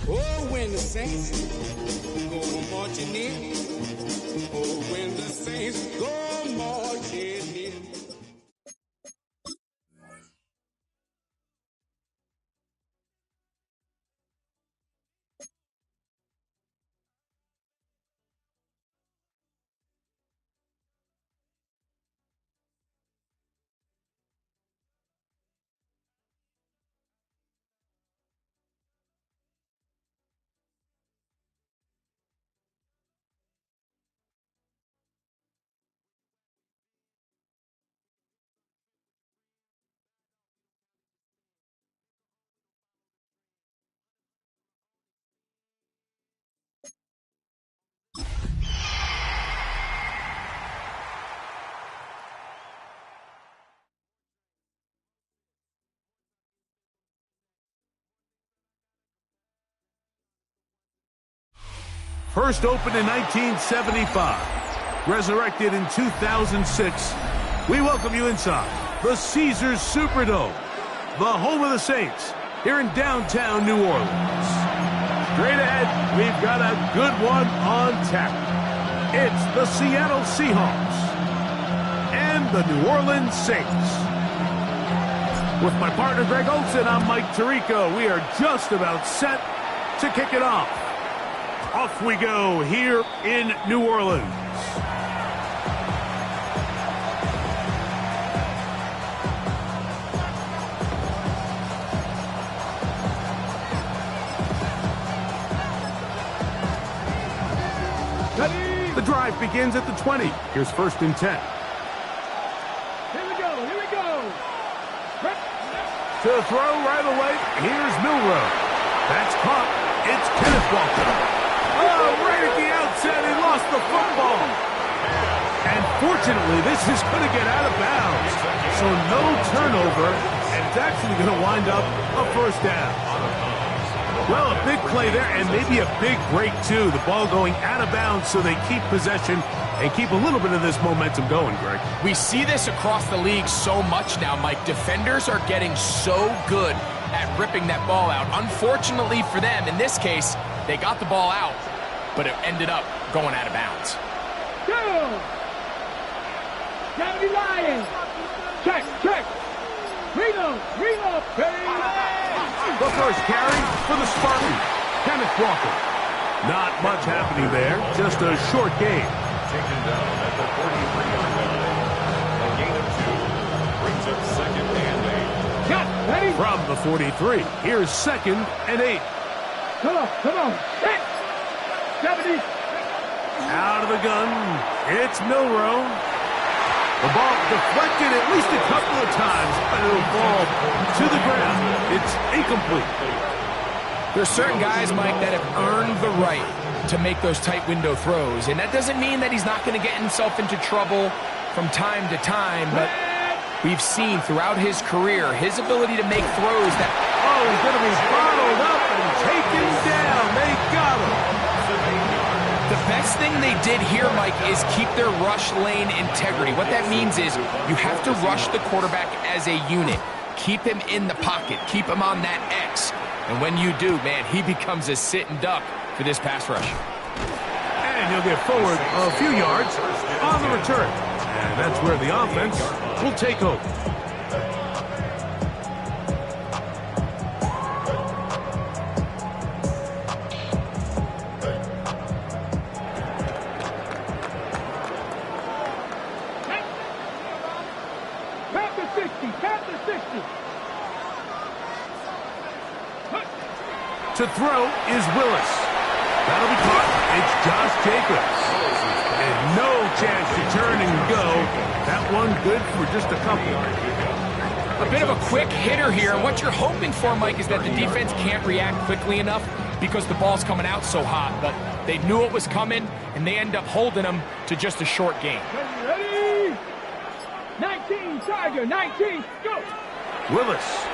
Oh, when the saints go marching in. Oh, when the saints go marching in. First opened in 1975, resurrected in 2006, we welcome you inside the Caesars Superdome, the home of the Saints, here in downtown New Orleans. Straight ahead, we've got a good one on tap. It's the Seattle Seahawks and the New Orleans Saints. With my partner Greg Olson, I'm Mike Tirico. We are just about set to kick it off. Off we go here in New Orleans. The drive begins at the 20. Here's 1st and 10. Here we go. To throw right away, here's Milrow. That's caught. It's Kenneth Walker. Oh, right at the outset, he lost the football. And fortunately, this is going to get out of bounds. So no turnover, and it's actually going to wind up a 1st down. Well, a big play there, and maybe a big break, too. The ball going out of bounds so they keep possession and keep a little bit of this momentum going, Greg. We see this across the league so much now, Mike. Defenders are getting so good at ripping that ball out. Unfortunately for them, in this case, they got the ball out, but it ended up going out of bounds. Go! Gotta be lying. Check. Reload, baby! The first carry for the Spartans, Kenneth Walker. Not much happening there, just a short game. Taken down at the 43-yard line. A gain of 2 brings up 2nd and 8. Got ready? From the 43, here's 2nd and 8. Come on. 70. Out of the gun, it's Milrow. The ball deflected at least a couple of times, but it'll fall to the ground. It's incomplete. There's certain guys, Mike, that have earned the right to make those tight window throws, and that doesn't mean that he's not going to get himself into trouble from time to time, but we've seen throughout his career his ability to make throws that... Oh, he's going to be bottled up and taken down. They got him. The best thing they did here, Mike, is keep their rush lane integrity. What that means is you have to rush the quarterback as a unit. Keep him in the pocket. Keep him on that X. And when you do, man, he becomes a sitting duck for this pass rush. And he'll get forward a few yards on the return. And that's where the offense will take over. To throw is Willis. That'll be caught. It's Josh Jacobs. And no chance to turn and go. That one good for just a couple. A bit of a quick hitter here, and what you're hoping for, Mike, is that the defense can't react quickly enough because the ball's coming out so hot. But they knew it was coming, and they end up holding them to just a short game. Ready? 19, Tiger, 19, go! Willis.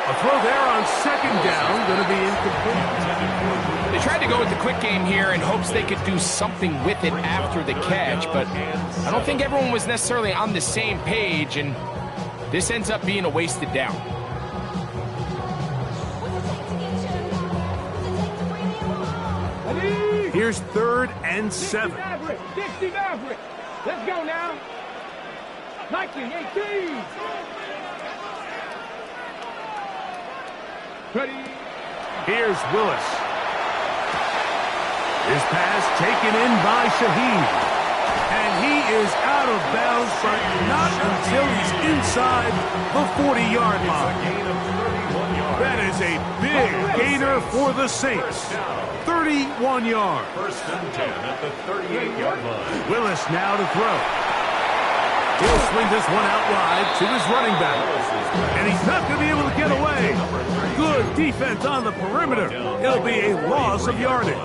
A throw there on 2nd down, going to be incomplete. They tried to go with the quick game here in hopes they could do something with it after the catch, but I don't think everyone was necessarily on the same page, and this ends up being a wasted down. Here's 3rd and 7. 60 Maverick. 60 Maverick. Let's go now. 1918. Ready. Here's Willis. His pass taken in by Shaheed. And he is out of bounds, but not until he's inside the 40-yard line. That is a big gainer for the Saints. 31 yards. 1st and 10 at the 38-yard line. Willis now to throw. He'll swing this one out wide to his running back. And he's not going to be able to get away. Good defense on the perimeter. It'll be a loss of yardage.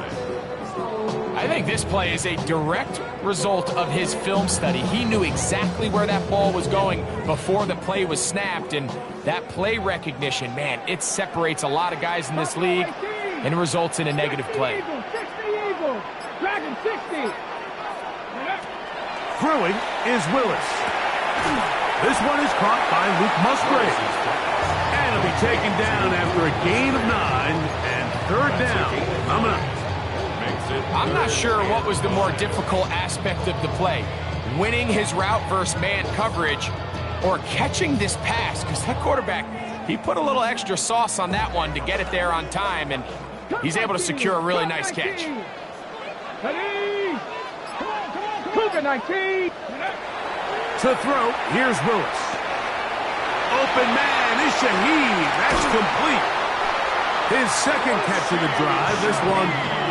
I think this play is a direct result of his film study. He knew exactly where that ball was going before the play was snapped, and that play recognition, man, it separates a lot of guys in this league and results in a negative play. 60 Eagles. Dragon 60. Throwing is Willis. This one is caught by Luke Musgrave. And it'll be taken down after a gain of 9 and 3rd down. I'm not sure what was the more difficult aspect of the play. Winning his route versus man coverage or catching this pass, because that quarterback, he put a little extra sauce on that one to get it there on time, and he's able to secure a really nice catch. Ready. Cougar 19. To throw, here's Willis. Open man is Shaheed. That's complete. His 2nd catch of the drive. This one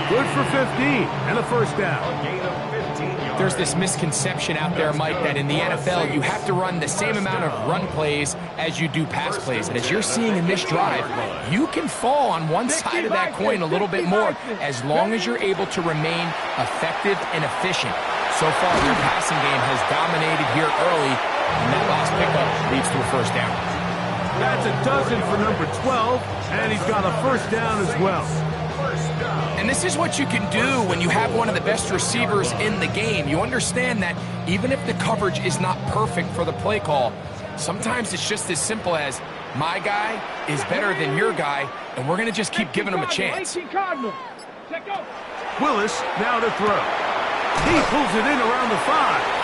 good for 15 and a 1st down. There's this misconception out there, Mike, that in the NFL you have to run the same amount of run plays as you do pass plays. And as you're seeing in this drive, you can fall on one side of that coin a little bit more as long as you're able to remain effective and efficient. So far, their passing game has dominated here early, and that last pickup leads to a 1st down. That's a dozen for number 12, and he's got a 1st down as well. And this is what you can do when you have one of the best receivers in the game. You understand that even if the coverage is not perfect for the play call, sometimes it's just as simple as my guy is better than your guy, and we're going to just keep giving him a chance. Willis now to throw. He pulls it in around the 5.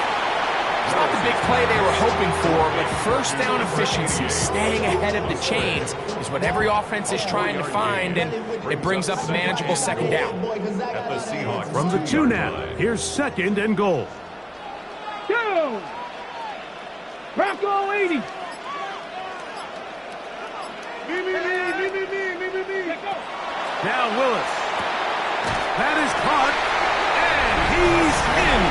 It's not the big play they were hoping for, but 1st down efficiency, staying ahead of the chains, is what every offense is trying to find, and it brings up a manageable 2nd down. At the Seahawks From the 2 now, here's 2nd and goal. Go! Bronco 80. Now Willis. That is caught, and he's in.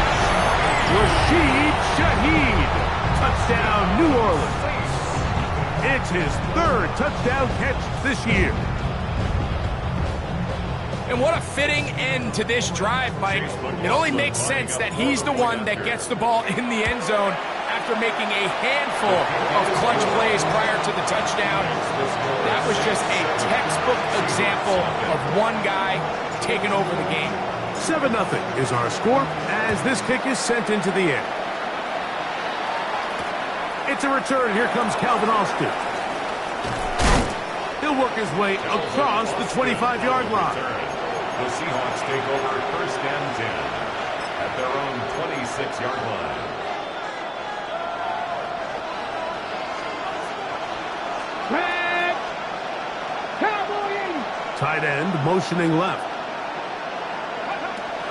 Rashid Shaheed. Touchdown, New Orleans. It's his 3rd touchdown catch this year. And what a fitting end to this drive, Mike. It only makes sense that he's the one that gets the ball in the end zone after making a handful of clutch plays prior to the touchdown. That was just a textbook example of one guy taking over the game. 7-0 is our score as this kick is sent into the air. It's a return. Here comes Calvin Austin. He'll work his way across the 25-yard line. The Seahawks take over 1st and 10 at their own 26-yard line. Tight end motioning left.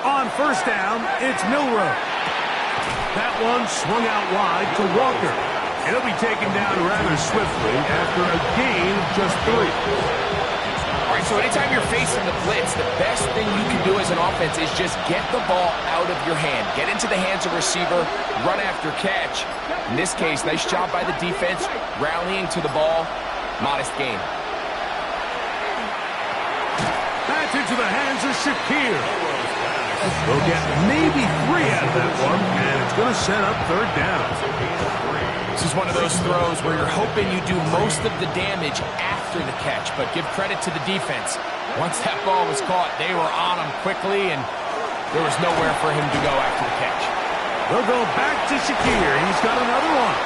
On 1st down, it's Milroe. That one swung out wide to Walker. It'll be taken down rather swiftly after a gain of just 3. All right, so anytime you're facing the blitz, the best thing you can do as an offense is just get the ball out of your hand. Get into the hands of receiver, run after catch. In this case, nice job by the defense, rallying to the ball. Modest gain. That's into the hands of Shakir. They'll get maybe 3 out of that one, and it's going to set up 3rd down. This is one of those throws where you're hoping you do most of the damage after the catch, but give credit to the defense. Once that ball was caught, they were on him quickly, and there was nowhere for him to go after the catch. They'll go back to Shakir. He's got another one.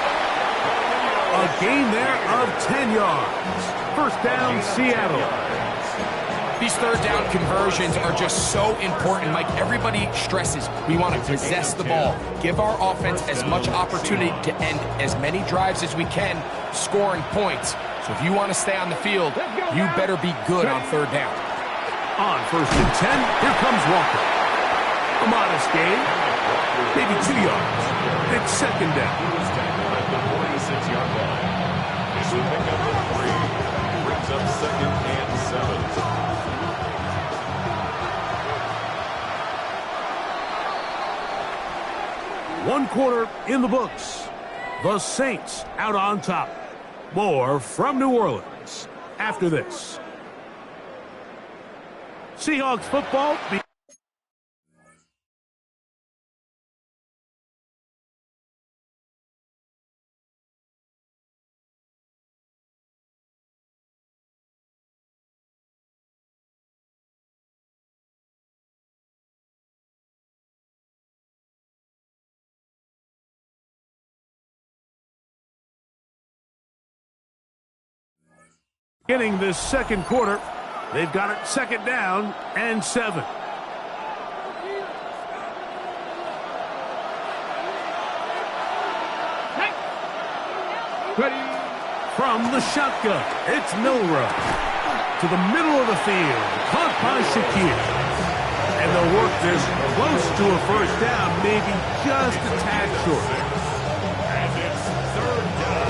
A gain there of 10 yards. 1st down, Seattle. These third down conversions are just so important. Mike, everybody stresses we want to possess the ball, give our offense as much opportunity to end as many drives as we can, scoring points. So if you want to stay on the field, you better be good on third down. On 1st and 10, here comes Walker. A modest gain, maybe 2 yards. It's 2nd down. He was tackled at the 46-yard line. This will pick up the 3. Brings up 2nd and 7. One quarter in the books. The Saints out on top. More from New Orleans after this. Seahawks football. Beginning this 2nd quarter, they've got it 2nd down and 7. Ready. From the shotgun, it's Milrow. To the middle of the field, caught by Shakir. And they'll work this close to a 1st down, maybe just a tad short. And it's 3rd down.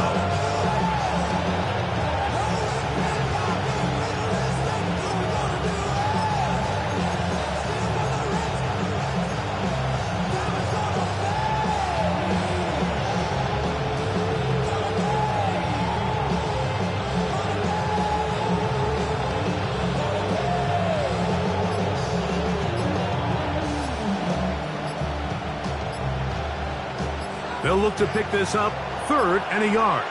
They'll look to pick this up 3rd and a yard.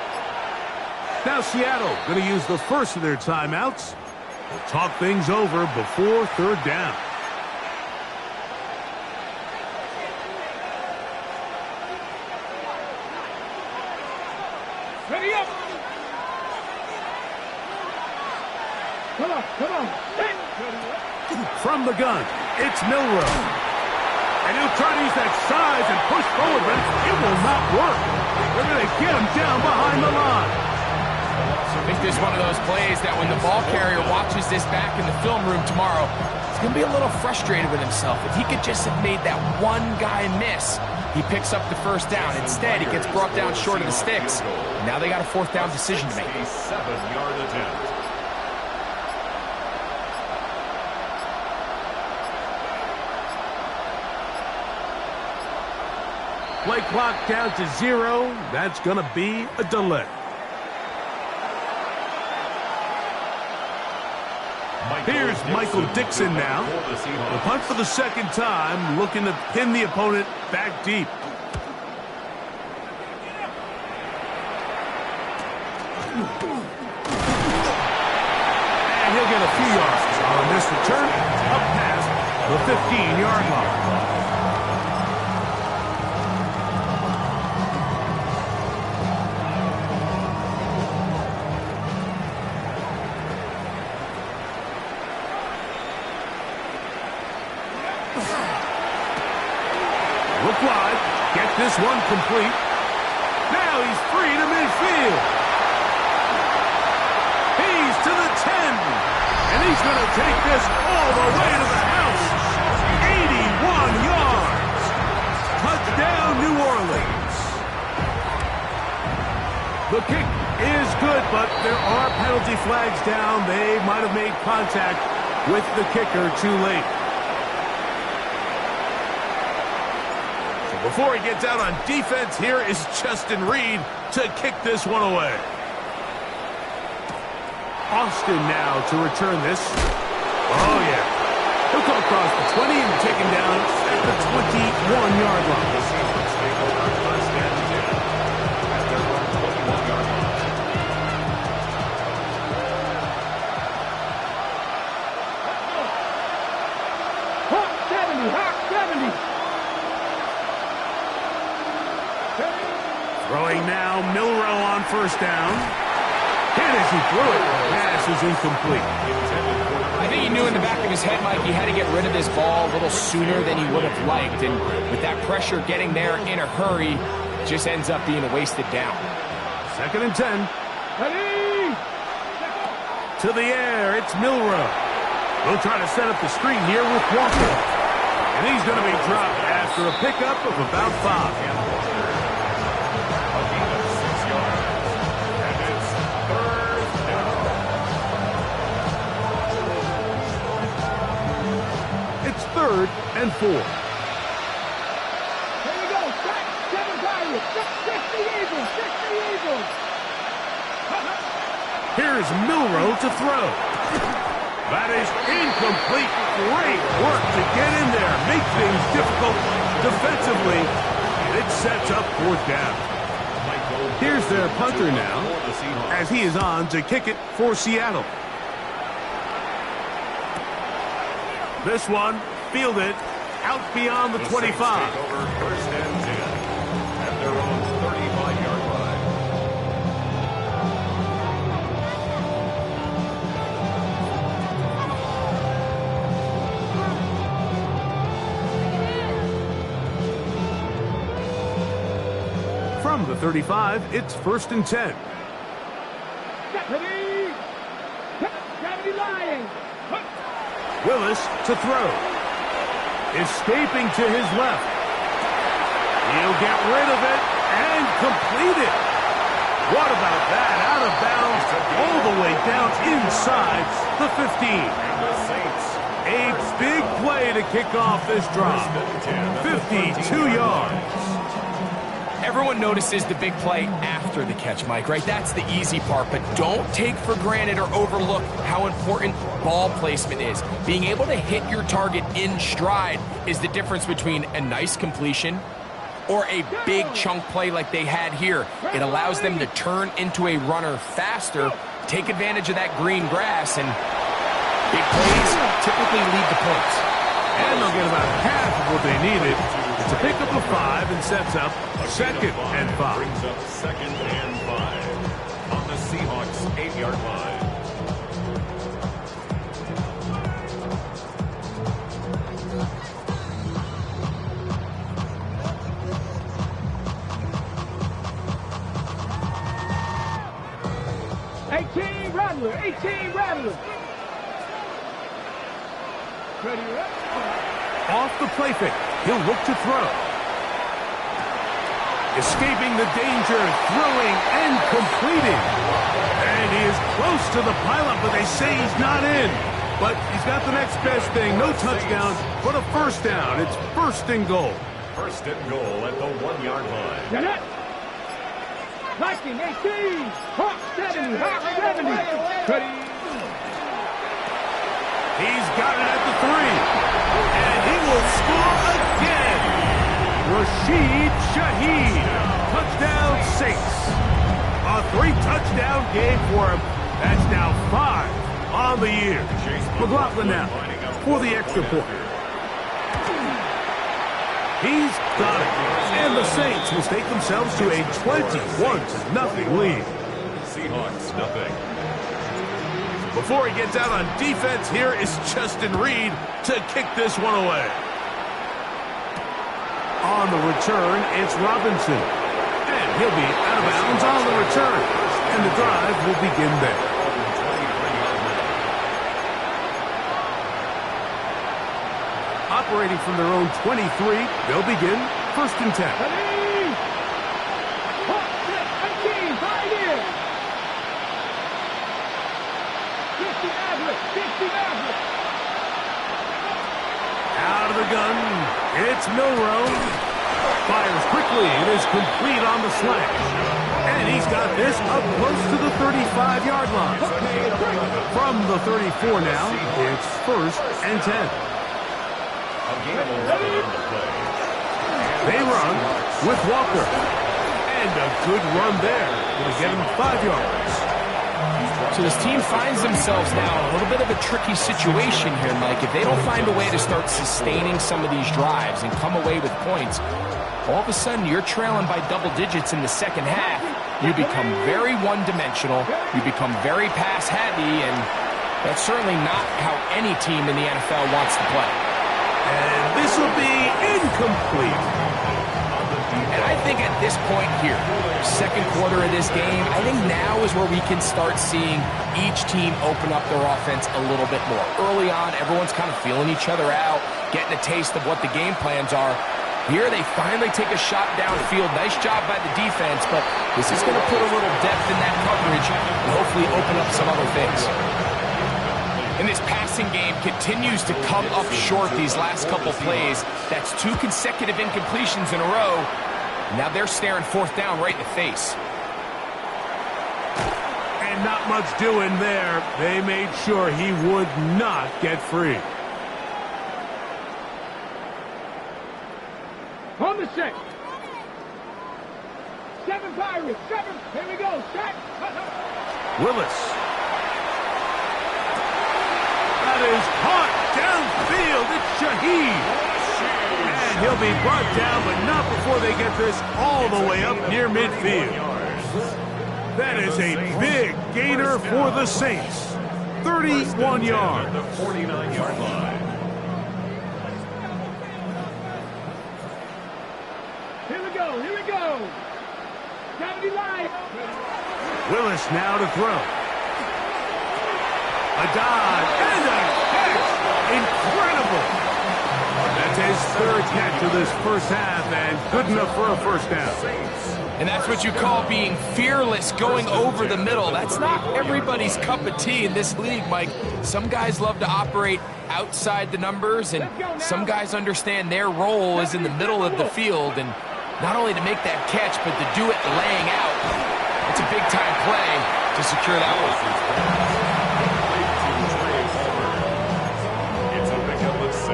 Now Seattle going to use the first of their timeouts. They'll talk things over before 3rd down. Ready up. Come on, come on. From the gun, it's Milrow. And he'll try to use that size and push forward, but it will not work. They're going to get him down behind the line. I think this is one of those plays that when the ball carrier watches this back in the film room tomorrow, he's going to be a little frustrated with himself. If he could just have made that one guy miss, he picks up the 1st down. Instead, he gets brought down short of the sticks. Now they got a 4th down decision to make. A 7-yard attempt. Play clock down to 0. That's going to be a delay. Here's Michael Dixon now. The punt for the 2nd time, looking to pin the opponent back deep. And he'll get a few yards on this return up past the 15-yard line. Look wide. Get this one complete. Now he's free to midfield. He's to the 10. And he's going to take this all the way to the house. 81 yards. Touchdown, New Orleans. The kick is good, but there are penalty flags down. They might have made contact with the kicker too late. Before he gets out on defense, here is Justin Reed to kick this one away. Austin now to return this. Oh, yeah. He'll go across the 20 and take him down at the 21-yard line. The Seahawks take over 1st and 10 at their own 21-yard line. Hot 70, hot 70. Throwing now, Milrow on 1st down. Hit as he threw it. Pass is incomplete. I think think he knew in the back of his head, Mike, he had to get rid of this ball a little sooner than he would have liked. And with that pressure getting there in a hurry, just ends up being a wasted down. 2nd and 10. Ready? To the air, it's Milrow. They'll try to set up the screen here with Walker. And he's going to be dropped after a pickup of about 5. It's 3rd and 4. Here we go. 7 Pirates. 60 Eagles. 60 Eagles. Here's Milrow to throw. That is incomplete. Great work to get in there. Make things difficult defensively. And it sets up 4th down. Here's their punter now, as he is on to kick it for Seattle. This one, fielded out beyond the 25. Over 1st and 10 at their own 35-yard line. From the 35, it's 1st and 10. Ready? Gravity Lions. Willis to throw. Escaping to his left. He'll get rid of it and complete it. What about that? Out of bounds all the way down inside the 15. And the Saints. A big play to kick off this drive. 52 yards. Everyone notices the big play after the catch, Mike, right? That's the easy part, but don't take for granted or overlook how important ball placement is. Being able to hit your target in stride is the difference between a nice completion or a big chunk play like they had here. It allows them to turn into a runner faster, take advantage of that green grass, and big plays typically lead to points. And they'll get about half of what they needed. It's a pickup of 5 and sets up 2nd and 5. Brings up 2nd and 5 on the Seahawks 8-yard line. Rattler. 18 Rattler. Ready up. Off the play fake. He'll look to throw. Escaping the danger, throwing and completing. And he is close to the pileup, but they say he's not in. But he's got the next best thing. No touchdown, but a 1st down. It's 1st and goal. 1st and goal at the 1-yard line. Get it. Viking 18. Hawk 70. Hawk 70. Ready. He's got it at the 3. And he will score again. Rashid Shaheed. Touchdown Saints. A 3-touchdown game for him. That's now 5 on the year. McLaughlin now for the extra point. He's got it. And the Saints will take themselves to a 21-0 lead. Seahawks, nothing. Before he gets out on defense, here is Justin Reed to kick this one away. On the return, it's Robinson. And he'll be out of bounds on the return. And the drive will begin there. Operating from their own 23, they'll begin 1st and 10. Ready. Hawk 18. 5 in. 50 average. 50 average. Out of the gun, it's Milrow. Fires quickly, it is complete on the slash. And he's got this up close to the 35-yard line. From the 34 now, it's 1st and 10. They run with Walker. And a good run there. It'll get him 5 yards. So this team finds themselves now in a little bit of a tricky situation here, Mike. If they don't find a way to start sustaining some of these drives and come away with points, all of a sudden you're trailing by double digits in the second half. You become very one-dimensional. You become very pass-heavy, and That's certainly not how any team in the NFL wants to play. And this will be incomplete. And I think at this point here, second quarter of this game, I think now is where we can start seeing each team open up their offense a little bit more. Early on, everyone's kind of feeling each other out, getting a taste of what the game plans are. Here they finally take a shot downfield. Nice job by the defense, but this is going to put a little depth in that coverage and hopefully open up some other things. And this passing game continues to come up short these last couple plays. That's 2 consecutive incompletions in a row. Now they're staring fourth down right in the face. And not much doing there. They made sure he would not get free. On the 6. 7 Pirates. 7. Here we go. Set. Willis. That is caught downfield. It's Shaheed. And he'll be brought down, but not before they get this all the way up near midfield. That is a big gainer for the Saints. 31 yards. The 49-yard line. Here we go. Here we go. 70 line. Willis now to throw. A dive and a catch. Incredible. That's his third catch of this first half and good enough for a first down. And that's what you call being fearless, going over the middle. That's not everybody's cup of tea in this league, Mike. Some guys love to operate outside the numbers, and some guys understand their role is in the middle of the field, and not only to make that catch, but to do it laying out. It's a big-time play to secure that one. It's a pickup of 6.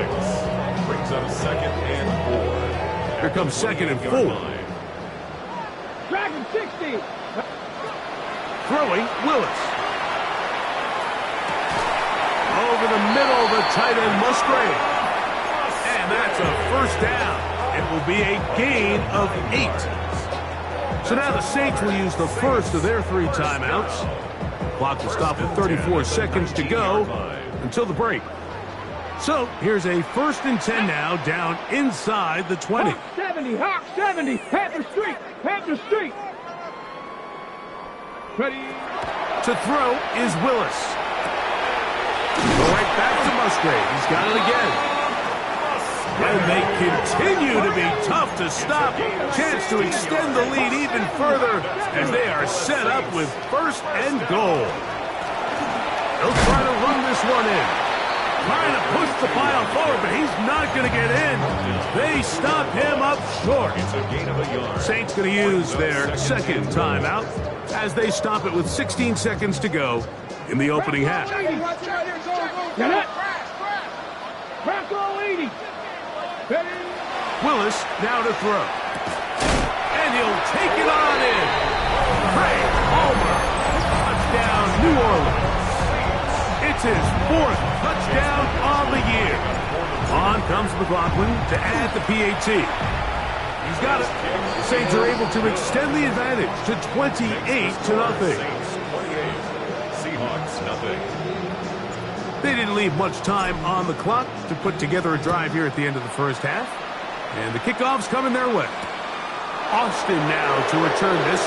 Brings up 2nd and 4. Here comes 2nd and 4. Dragon 60. Throwing, Willis. Over the middle, the tight end Musgrave. And that's a first down. It will be a gain of 8. So now the Saints will use the first of their 3 timeouts. Clock will stop with 34 seconds to go until the break. So here's a 1st and 10 now, down inside the 20. Hawk 70. Hawk 70. Panther Street. Panther Street. Ready. To throw is Willis. Go right back to Musgrave. He's got it again. And they continue to be tough to stop. Chance to extend the lead even further as they are set up with 1st and goal. They'll try to run this one in. Trying to push the pile forward, but he's not going to get in. They stop him up short. It's a gain of a yard. Saints going to use their 2nd timeout as they stop it with 16 seconds to go in the opening half. Get it. Rocco 80. Willis now to throw. And he'll take it on in. Craig Palmer. Touchdown, New Orleans. It's his 4th touchdown on the year. On comes McLaughlin to add the PAT. He's got it. The Saints are able to extend the advantage to 28-0. Seahawks, nothing. They didn't leave much time on the clock to put together a drive here at the end of the first half. And the kickoff's coming their way. Austin now to return this.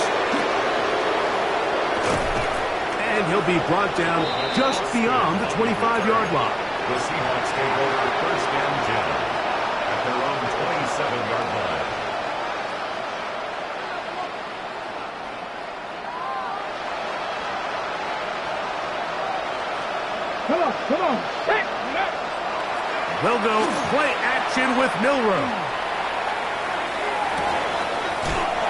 And he'll be brought down just beyond the 25-yard line. The Seahawks take over 1st and 10 at their own 27-yard line. Come on, come on. Hey. They'll go play action with Milroe.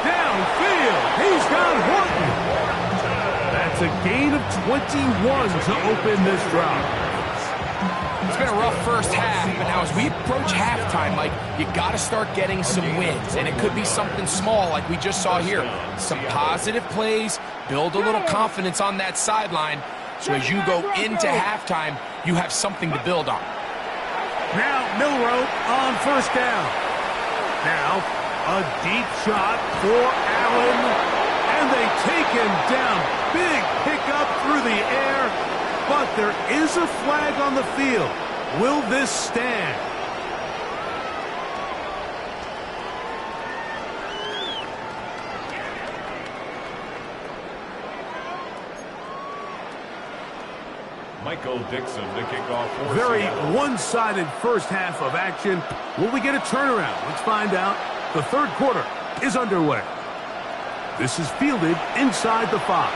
Downfield, he's got Horton. That's a gain of 21 to open this drive. It's been a rough first half, but now as we approach halftime, Mike, you got to start getting some wins, and it could be something small like we just saw here. Some positive plays, build a little confidence on that sideline, so as you go into halftime, you have something to build on. Now Milroe on 1st down. Now a deep shot for Allen, and they take him down. Big pickup through the air, But there is a flag on the field. Will this stand? Michael Dixon to kick off for Very Seattle. one-sided first half of action. Will we get a turnaround? Let's find out. The third quarter is underway. This is fielded inside the 5.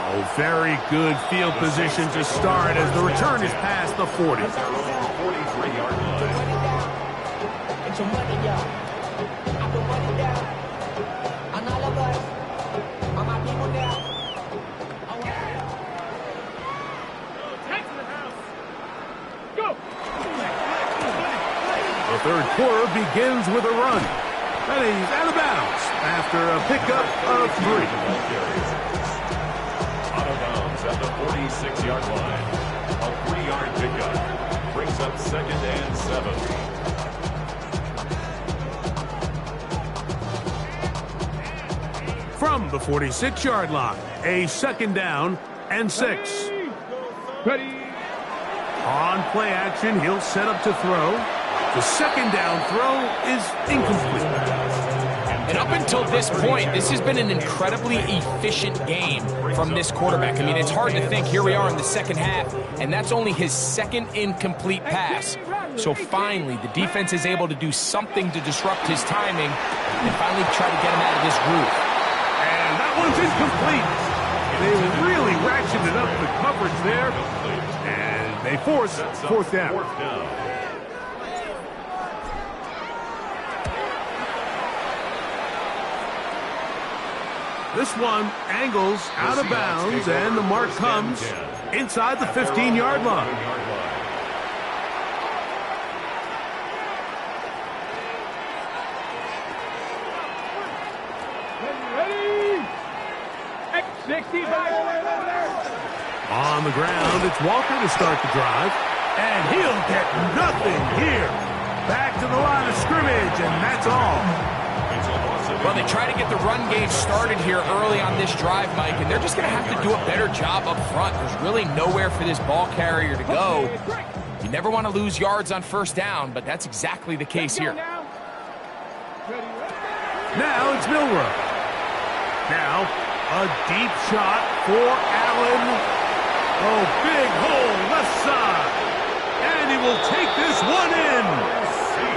Oh, very good field position to start as the return is past the 40. At their own 43-yard line. Get your money, y'all. I put money down. On all of us. On my people now. The third quarter begins with a run. And he's out of bounds after a pickup of 3. Out of bounds at the 46-yard line. A 3-yard pickup. Brings up 2nd and 7. From the 46-yard line, a 2nd down and 6. Ready. On play action, he'll set up to throw. The 2nd down throw is incomplete. And up until this point, this has been an incredibly efficient game from this quarterback. I mean, it's hard to think. Here we are in the second half, and that's only his 2nd incomplete pass. So finally, the defense is able to do something to disrupt his timing and finally try to get him out of this groove. And that one's incomplete. They really ratcheted up the coverage there, and they force 4th down. This one angles out of bounds, and the mark comes inside the 15-yard line. Ready. X65. On the ground, it's Walker to start the drive, and he'll get nothing here. Back to the line of scrimmage, and that's all. Well, they try to get the run game started here early on this drive, Mike, and they're just going to have to do a better job up front. There's really nowhere for this ball carrier to go. You never want to lose yards on 1st down, but that's exactly the case here. Now it's Milrow. Now a deep shot for Allen. Oh, big hole left side. And he will take this one in.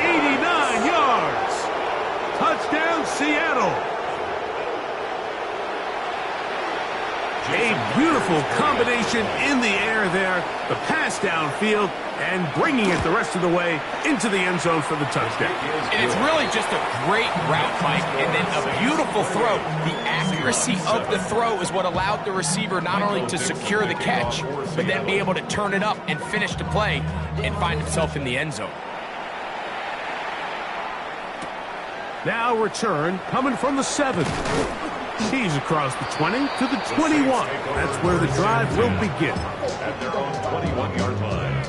89 yards. Touchdown, Seattle. A beautiful combination in the air there. The pass downfield and bringing it the rest of the way into the end zone for the touchdown. And it's really just a great route, Mike, and then a beautiful throw. The accuracy of the throw is what allowed the receiver not only to secure the catch, but then be able to turn it up and finish the play and find himself in the end zone. Now return coming from the 7. He's across the 20 to the 21. That's where the drive will begin. At their own 21-yard line.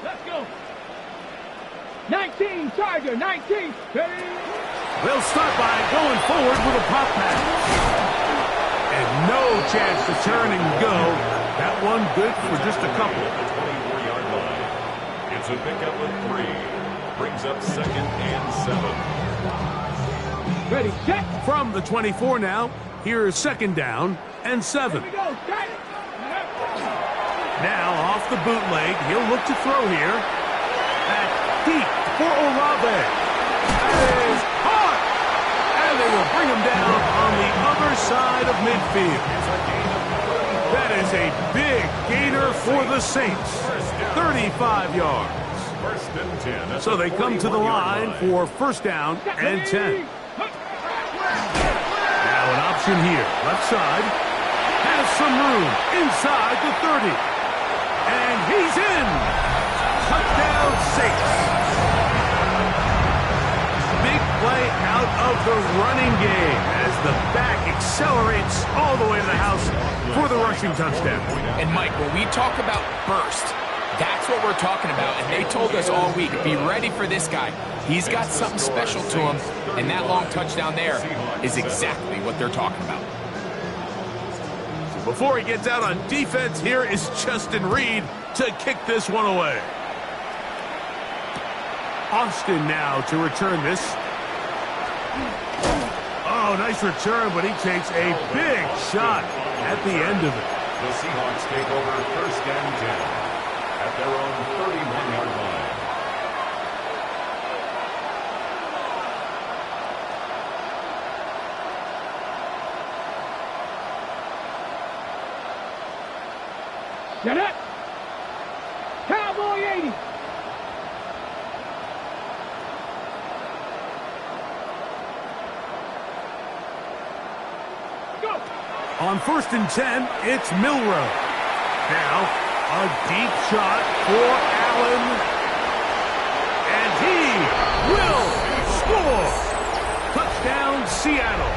Let's go. 19, Charger, 19. Ready. They'll start by going forward with a pop pass. And no chance to turn and go. That one good for just a couple. It's a pickup of 3. Brings up 2nd and 7. Ready, check. From the 24 now, here's 2nd down and 7. Here we go, check. Now off the bootleg, he'll look to throw here. Back deep for Olave. That is hard. And they will bring him down on the other side of midfield. That is a big gainer for the Saints. 35 yards. So they come to the line for 1st down and 10. Now an option here. Left side. Has some room inside the 30. And he's in. Touchdown Saints. Big play out of the running game as the back accelerates all the way to the house for the rushing touchdown. And Mike, when we talk about burst, That's what we're talking about, and they told us all week, be ready for this guy. He's got something special to him, and that long touchdown there is exactly what they're talking about. Before he gets out on defense, here is Justin Reed to kick this one away. Austin now to return this. Oh, nice return, but he takes a big shot at the end of it. The Seahawks take over first and 10 at their own 31-yard line. Get it! Cowboy 80! Go! On first and 10, it's Milrow. Now, a deep shot for Allen. And he will score! Touchdown, Seattle.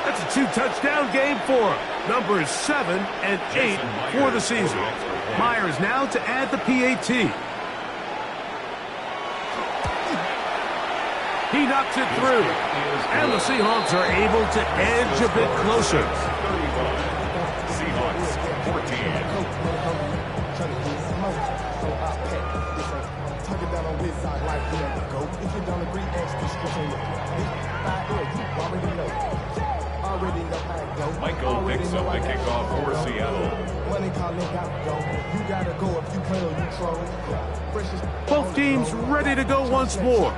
That's a 2-touchdown game for him. Numbers 7 and 8 for the season. Myers now to add the PAT. He knocks it through. And the Seahawks are able to edge a bit closer. 31. Seahawks 14. Michael picks up the kickoff for Seattle. Both teams ready to go once more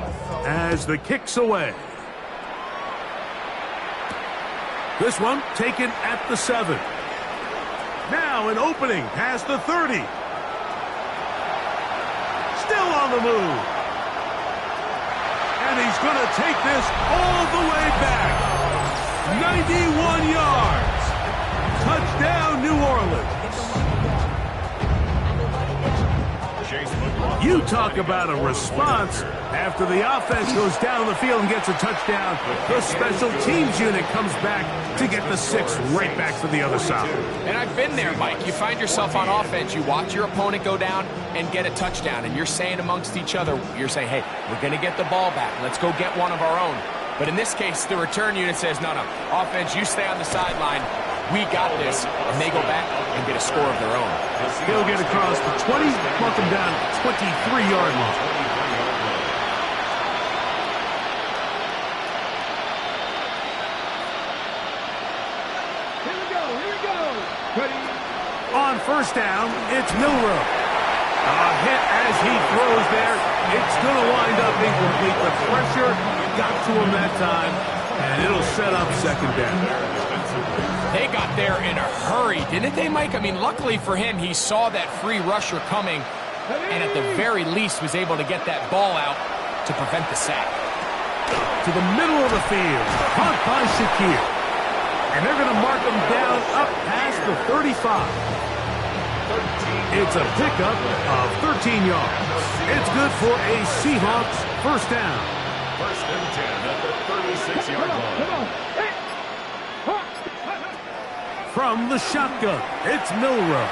as the kick's away. This one taken at the 7. Now an opening past the 30. Still on the move. And he's going to take this all the way back. 91 yards. Touchdown, New Orleans. You talk about a response. After the offense goes down the field and gets a touchdown, the special teams unit comes back to get the 6 right back to the other side. And I've been there, Mike. You find yourself on offense, you watch your opponent go down and get a touchdown, and you're saying amongst each other, you're saying, hey, we're going to get the ball back. Let's go get one of our own. But in this case, the return unit says, no, offense, you stay on the sideline. We got this. And they go back and get a score of their own. He'll get across the 20, mark him down at the 23-yard line. Here we go! Ready? On first down, it's Milrow. A hit as he throws there. It's going to wind up incomplete. The pressure got to him that time, and it'll set up second down. They got there in a hurry, didn't they, Mike? I mean, luckily for him, he saw that free rusher coming, and at the very least was able to get that ball out to prevent the sack. To the middle of the field, caught by Shakir. And they're going to mark him down up past the 35. It's a pickup of 13 yards. It's good for a Seahawks first down. First and 10 at the 36-yard line. Come on! Hey! From the shotgun, it's Milrow.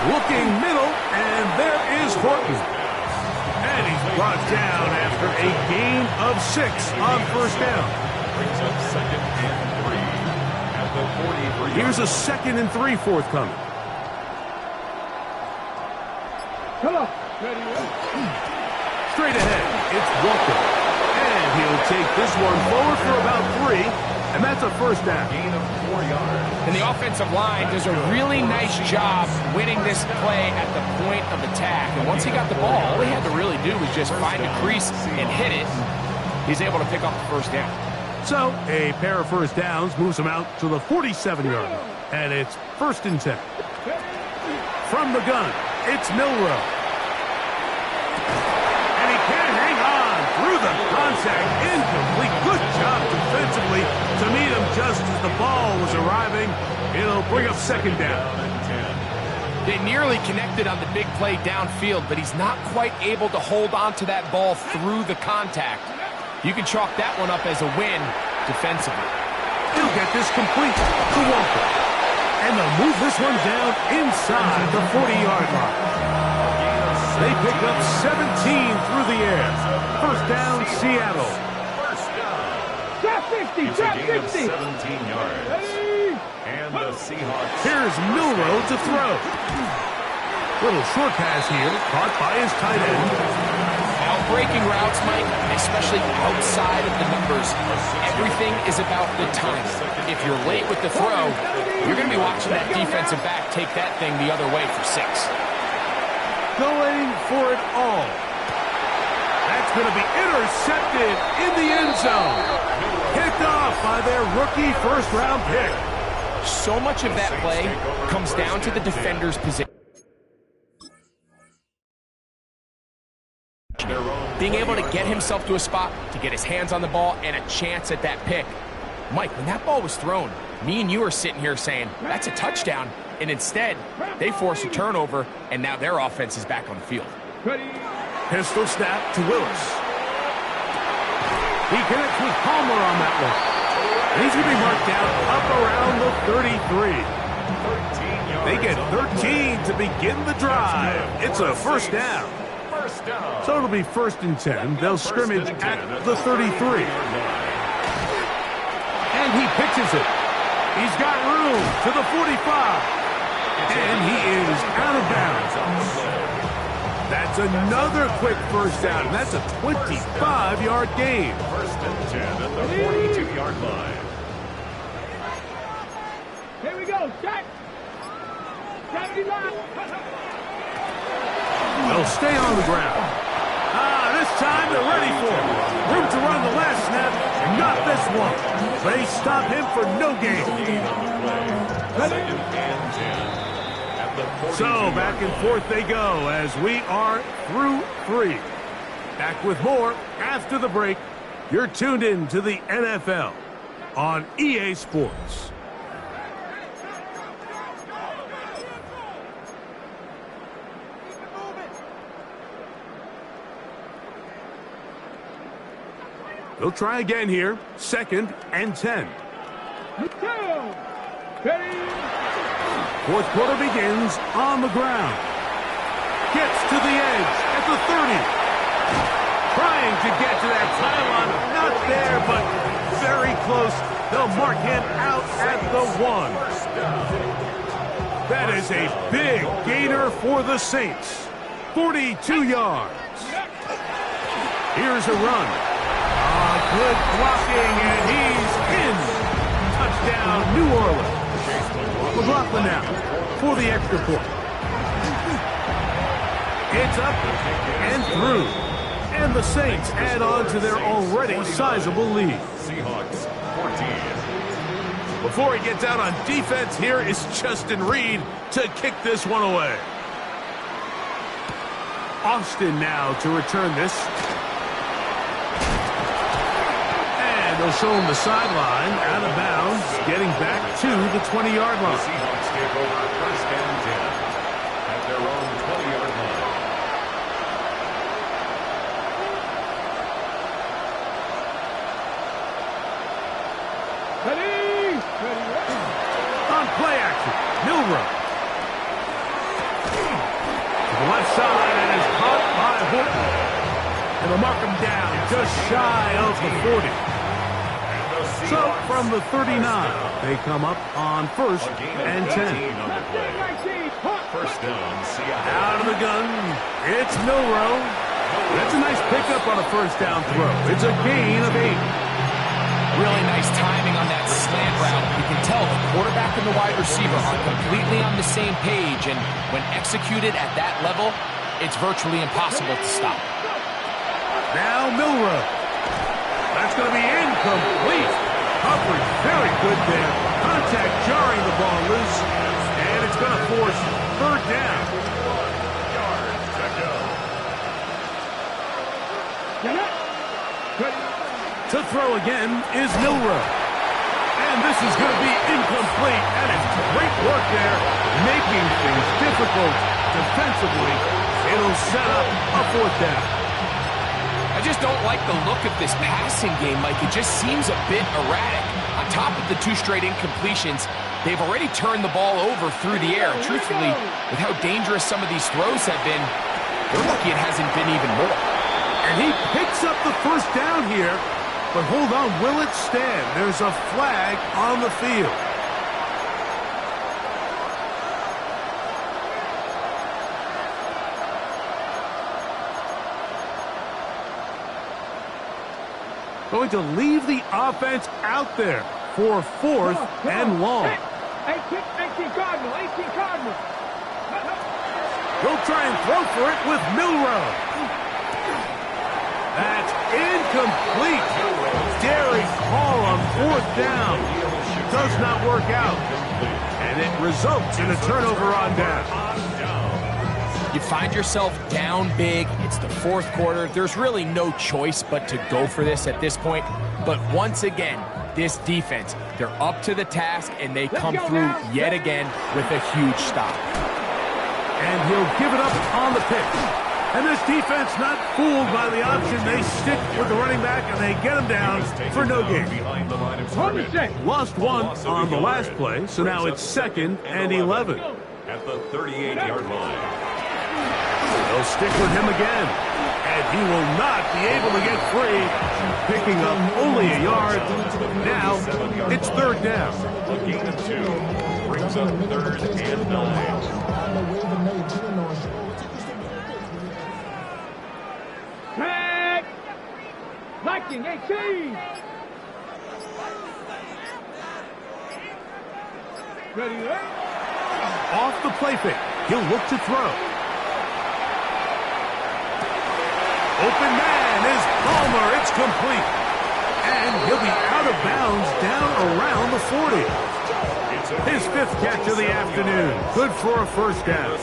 Looking middle, and there is Horton. And he's brought down after a gain of 6 on first down. Brings up second and 3 at the 43. Here's a 2nd and 3 forthcoming. Come on! Ready? Straight ahead, it's Walker. And he'll take this one forward for about 3, and that's a first down. Gain of 4 yards. And the offensive line does a really nice job winning this play at the point of attack. And once he got the ball, all he had to really do was just find a crease and hit it. He's able to pick up the first down. So, a pair of first downs moves him out to the 47-yard line. And it's first and 10. From the gun, it's Milrow. And he can't hang on through the contact. Incomplete. Good job defensively to meet him just as the ball was arriving. It'll bring up second down. They nearly connected on the big play downfield, but he's not quite able to hold on to that ball through the contact. You can chalk that one up as a win defensively. He'll get this complete to Walker. And And they'll move this one down inside the 40-yard line. They pick up 17 through the air. First down, Seattle. Drop 50, It's a drop gain of 50. 17 yards. Ready? And the Seahawks. Here's Milrow to throw. Little short pass here, caught by his tight end. Breaking routes, Mike, especially outside of the numbers, everything is about the timing. If you're late with the throw, you're going to be watching that defensive back take that thing the other way for 6. Going for it all. That's going to be intercepted in the end zone. Picked off by their rookie first-round pick. So much of that play comes down to the defender's position. Being able to get himself to a spot, to get his hands on the ball, and a chance at that pick. Mike, when that ball was thrown, me and you are sitting here saying, that's a touchdown, and instead, they force a turnover, and now their offense is back on the field. Pistol snap to Willis. He connects with Palmer on that one. And he's going to be marked down up around the 33. They get 13 to begin the drive. It's a first down. So it'll be 1st and 10. They'll scrimmage at the 33. And he pitches it. He's got room to the 45. And he is out of bounds. That's another quick first down. And that's a 25-yard gain. 1st and 10 at the 42-yard line. Here we go, check. 79. They'll stay on the ground. This time they're ready for it. Room to run the last snap, not this one. They stop him for no gain. So back and forth they go as we are through 3. Back with more after the break. You're tuned in to the NFL on EA Sports. They'll try again here. 2nd and 10. Ready? 4th quarter begins on the ground. Gets to the edge at the 30. Trying to get to that pylon. Not there, but very close. They'll mark him out at the 1. That is a big gainer for the Saints. 42 yards. Here's a run. Good blocking, and he's in. Touchdown, New Orleans. McLaughlin now for the extra point. It's up and through. And the Saints add on to their already sizable lead. Seahawks 14. Before he gets out on defense, here is Justin Reed to kick this one away. Austin now to return this. They'll show him the sideline, out of bounds, getting back to the 20-yard line. The Seahawks take over 1st and 10 at their own 20-yard line. Ready? On play action, Milrow. To the left side, and is caught by Horton. And they'll mark him down just shy of the 40. So from the 39, they come up on 1st and 10. 1st down, Seattle. Out of the gun, it's Milrow. That's a nice pickup on a 1st down throw. It's a gain of 8. Really nice timing on that slant route. You can tell the quarterback and the wide receiver are completely on the same page, and when executed at that level, it's virtually impossible to stop. Now Milrow. That's going to be incomplete. Coverage very good there. Contact jarring the ball loose. And it's going to force 3rd down. Yards to go. To throw again is Milrow. And this is going to be incomplete. And it's great work there, making things difficult defensively. It'll set up a 4th down. I just don't like the look of this passing game, Mike. It just seems a bit erratic. On top of the 2 straight incompletions, They've already turned the ball over through the air. And truthfully, with how dangerous some of these throws have been, they're lucky it hasn't been even more. And he picks up the first down here. But hold on, will it stand? There's a flag on the field. Going to leave the offense out there for 4th and long. 18 Cardinal, 18 Cardinal. He'll try and throw for it with Milroe. That's incomplete. Daring call on 4th down. Does not work out. And it results in a turnover on down. You find yourself down big. It's the 4th quarter. There's really no choice but to go for this at this point. But once again, this defense, they're up to the task, and they come through yet again with a huge stop. And he'll give it up on the pick. And this defense not fooled by the option. They stick with the running back, and they get him down for no gain. Lost one on the last play, so now it's 2nd and 11. At the 38-yard line. They'll stick with him again, and he will not be able to get free, picking up only a yard. Now it's 3rd down. A gain of 2 brings up 3rd and 9. Tag! Viking, 18! Ready, Off the play fake, he'll look to throw. Open man is Palmer. It's complete. And he'll be out of bounds down around the 40. His 5th catch of the afternoon. Good for a 1st down.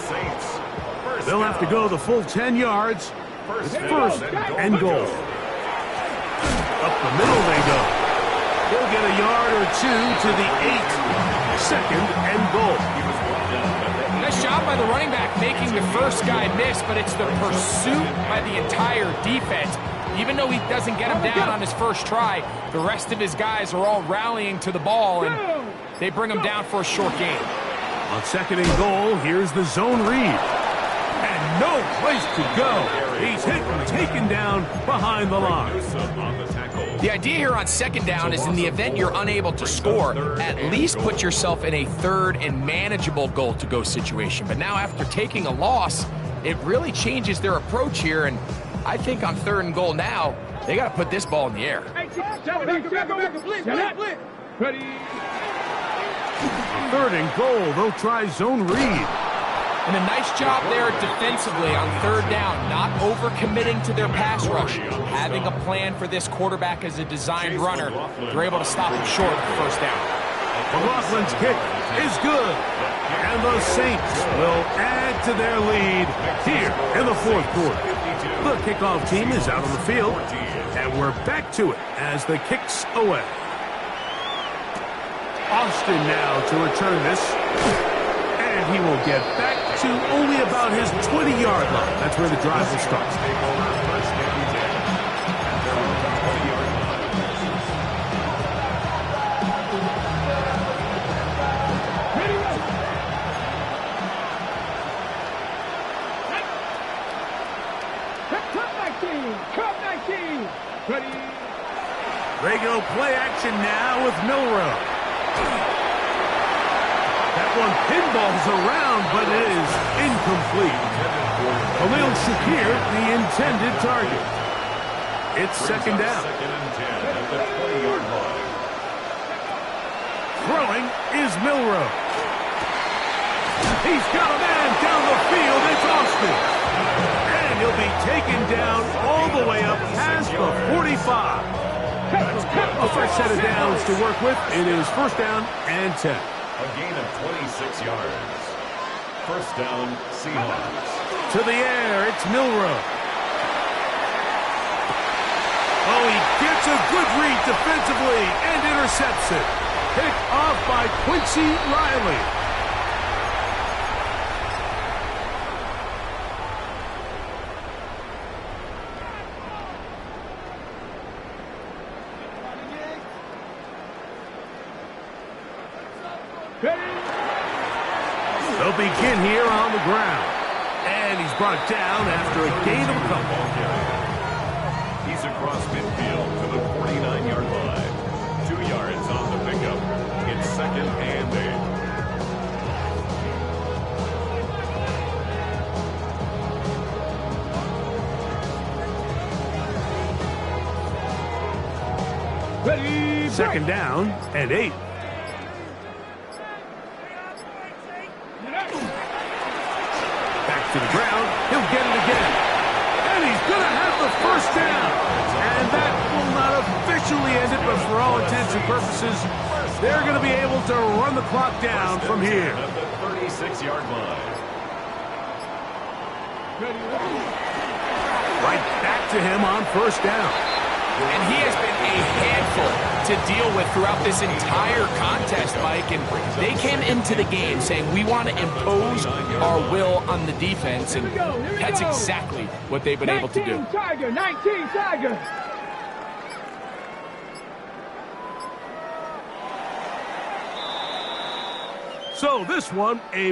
They'll have to go the full 10 yards. It's 1st and goal. Up the middle they go. He'll get a yard or 2 to the 8. 2nd and goal. Nice job by the running back making the first guy miss, but it's the pursuit by the entire defense. Even though he doesn't get him down on his first try, the rest of his guys are all rallying to the ball, and they bring him down for a short gain. On 2nd and goal, here's the zone read. And no place to go. He's hit and taken down behind the line. The idea here on 2nd down is in the event you're unable to score, at least put yourself in a 3rd and manageable goal-to-go situation. But now after taking a loss, it really changes their approach here, and I think on 3rd and goal now, they got to put this ball in the air. Ready? 3rd and goal, they'll try zone read. And a nice job there defensively on 3rd down, not overcommitting to their pass rush, having a plan for this quarterback as a designed runner. They're able to stop him short of the 1st down. McLaughlin's kick is good, and the Saints will add to their lead here in the 4th quarter. The kickoff team is out on the field, and we're back to it as the kick's away. Austin now to return this, and he will get back to only about his 20-yard line. That's where the drive will start. Cup 19! Ready? Regular play action now with Milroe. That one pinballs around, but it is incomplete. Khalil Shakir, the intended target. It's 2nd down. 2nd and 10 at the 20-yard line. Throwing is Milroe. He's got a man down the field. It's Austin. And he'll be taken down all the way up past the 45. A fresh set of downs to work with. It is 1st down and 10. A gain of 26 yards. 1st down, Seahawks. To the air, it's Milroe. Oh, he gets a good read defensively and intercepts it. Picked off by Quincy Riley. They'll begin here on the ground. And he's brought down after a gain of a couple. He's across midfield to the 49-yard line. 2 yards on the pickup. It's 2nd and 8. Second down and 8. Back to the ground. He'll get it again. And he's going to have the first down. And that will not officially end it, but for all intents and purposes, they're going to be able to run the clock down from here. At the 36-yard line. Right back to him on first down. And he has been a handful to deal with throughout this entire contest, Mike. And they came into the game saying, we want to impose our will on the defense. And that's exactly what they've been able to do. 19 Tiger, 19 Tiger. So this one, a